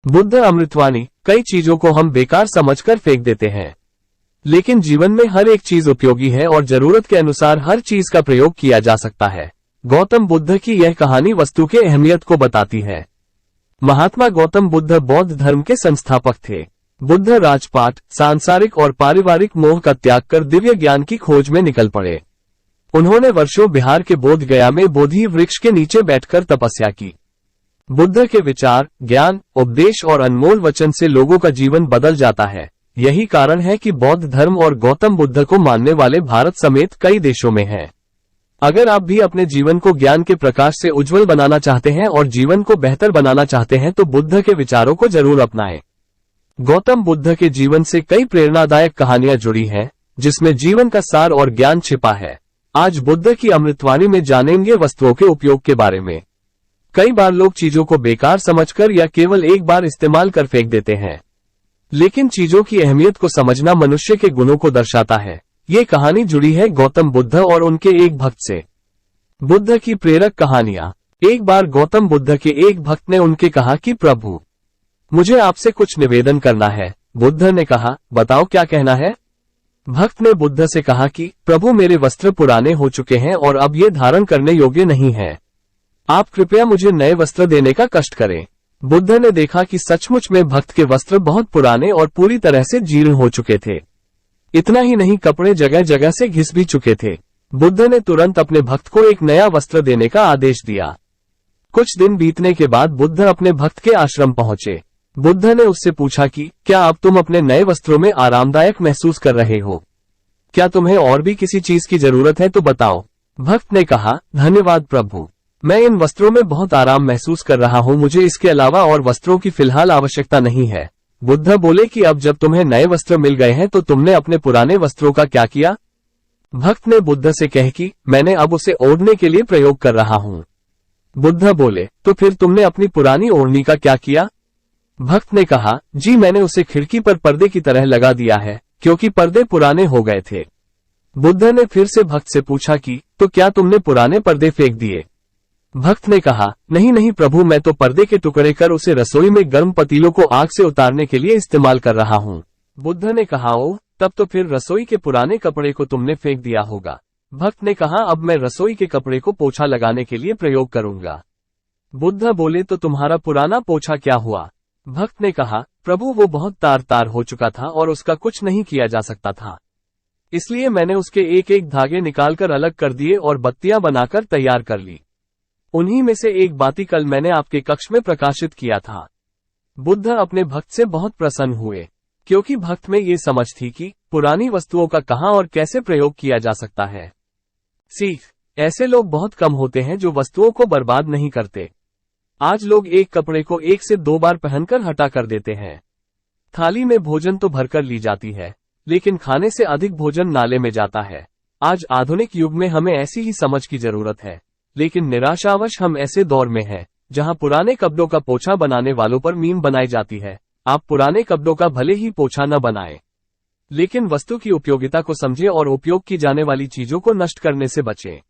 बुद्ध अमृतवाणी। कई चीजों को हम बेकार समझकर फेंक देते हैं, लेकिन जीवन में हर एक चीज उपयोगी है और जरूरत के अनुसार हर चीज का प्रयोग किया जा सकता है। गौतम बुद्ध की यह कहानी वस्तु के अहमियत को बताती है। महात्मा गौतम बुद्ध बौद्ध धर्म के संस्थापक थे। बुद्ध राजपाट, सांसारिक और पारिवारिक मोह का त्याग कर दिव्य ज्ञान की खोज में निकल पड़े। उन्होंने वर्षों बिहार के बोध गया में बोधि वृक्ष के नीचे बैठकर तपस्या की। बुद्ध के विचार, ज्ञान, उपदेश और अनमोल वचन से लोगों का जीवन बदल जाता है। यही कारण है कि बौद्ध धर्म और गौतम बुद्ध को मानने वाले भारत समेत कई देशों में हैं। अगर आप भी अपने जीवन को ज्ञान के प्रकाश से उज्जवल बनाना चाहते हैं और जीवन को बेहतर बनाना चाहते हैं तो बुद्ध के विचारों को जरूर अपनाएं। गौतम बुद्ध के जीवन से कई प्रेरणादायक कहानियां जुड़ी हैं, जिसमें जीवन का सार और ज्ञान छिपा है। आज बुद्ध की अमृतवाणी में जानेंगे वस्तुओं के उपयोग के बारे में। कई बार लोग चीजों को बेकार समझकर या केवल एक बार इस्तेमाल कर फेंक देते हैं, लेकिन चीजों की अहमियत को समझना मनुष्य के गुणों को दर्शाता है। ये कहानी जुड़ी है गौतम बुद्ध और उनके एक भक्त से। बुद्ध की प्रेरक कहानियां। एक बार गौतम बुद्ध के एक भक्त ने उनके कहा कि प्रभु, मुझे आपसे कुछ निवेदन करना है। बुद्ध ने कहा, बताओ क्या कहना है। भक्त ने बुद्ध से कहा कि प्रभु, मेरे वस्त्र पुराने हो चुके हैं और अब ये धारण करने योग्य नहीं है। आप कृपया मुझे नए वस्त्र देने का कष्ट करें। बुद्ध ने देखा कि सचमुच में भक्त के वस्त्र बहुत पुराने और पूरी तरह से जीर्ण हो चुके थे। इतना ही नहीं, कपड़े जगह जगह से घिस भी चुके थे। बुद्ध ने तुरंत अपने भक्त को एक नया वस्त्र देने का आदेश दिया। कुछ दिन बीतने के बाद बुद्ध अपने भक्त के आश्रम पहुंचे। बुद्ध ने उससे पूछा कि क्या अब तुम अपने नए वस्त्रों में आरामदायक महसूस कर रहे हो? क्या तुम्हें और भी किसी चीज की जरूरत है तो बताओ। भक्त ने कहा, धन्यवाद प्रभु, मैं इन वस्त्रों में बहुत आराम महसूस कर रहा हूँ। मुझे इसके अलावा और वस्त्रों की फिलहाल आवश्यकता नहीं है। बुद्ध बोले कि अब जब तुम्हें नए वस्त्र मिल गए हैं तो तुमने अपने पुराने वस्त्रों का क्या किया? भक्त ने बुद्ध से कहा कि मैंने अब उसे ओढ़ने के लिए प्रयोग कर रहा हूँ। बुद्ध बोले, तो फिर तुमने अपनी पुरानी ओढ़नी का क्या किया? भक्त ने कहा, जी मैंने उसे खिड़की पर पर्दे की तरह लगा दिया है, क्योंकि पर्दे पुराने हो गए थे। बुद्ध ने फिर से भक्त से पूछा कि तो क्या तुमने पुराने पर्दे फेंक दिए? भक्त ने कहा, नहीं नहीं प्रभु, मैं तो पर्दे के टुकड़े कर उसे रसोई में गर्म पतीलों को आग से उतारने के लिए इस्तेमाल कर रहा हूँ। बुद्ध ने कहा, ओह, तब तो फिर रसोई के पुराने कपड़े को तुमने फेंक दिया होगा। भक्त ने कहा, अब मैं रसोई के कपड़े को पोछा लगाने के लिए प्रयोग करूंगा। बुद्ध बोले, तो तुम्हारा पुराना पोछा क्या हुआ? भक्त ने कहा, प्रभु, वो बहुत तार तार हो चुका था और उसका कुछ नहीं किया जा सकता था, इसलिए मैंने उसके एक एक धागे निकालकर अलग कर दिए और बत्तियां बनाकर तैयार कर ली। उन्हीं में से एक बाती कल मैंने आपके कक्ष में प्रकाशित किया था। बुद्ध अपने भक्त से बहुत प्रसन्न हुए, क्योंकि भक्त में ये समझ थी कि पुरानी वस्तुओं का कहां और कैसे प्रयोग किया जा सकता है। सीख। ऐसे लोग बहुत कम होते हैं जो वस्तुओं को बर्बाद नहीं करते। आज लोग एक कपड़े को 1 से 2 बार पहनकर हटा कर देते हैं। थाली में भोजन तो भरकर ली जाती है, लेकिन खाने से अधिक भोजन नाले में जाता है। आज आधुनिक युग में हमें ऐसी ही समझ की जरूरत है, लेकिन निराशावश हम ऐसे दौर में हैं जहां पुराने कपड़ों का पोछा बनाने वालों पर मीम बनाई जाती है। आप पुराने कपड़ों का भले ही पोछा न बनाएं, लेकिन वस्तु की उपयोगिता को समझें और उपयोग की जाने वाली चीजों को नष्ट करने से बचें।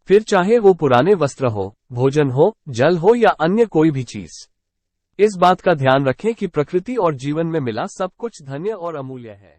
फिर चाहे वो पुराने वस्त्र हो, भोजन हो, जल हो या अन्य कोई भी चीज। इस बात का ध्यान रखें कि प्रकृति और जीवन में मिला सब कुछ धन्य और अमूल्य है।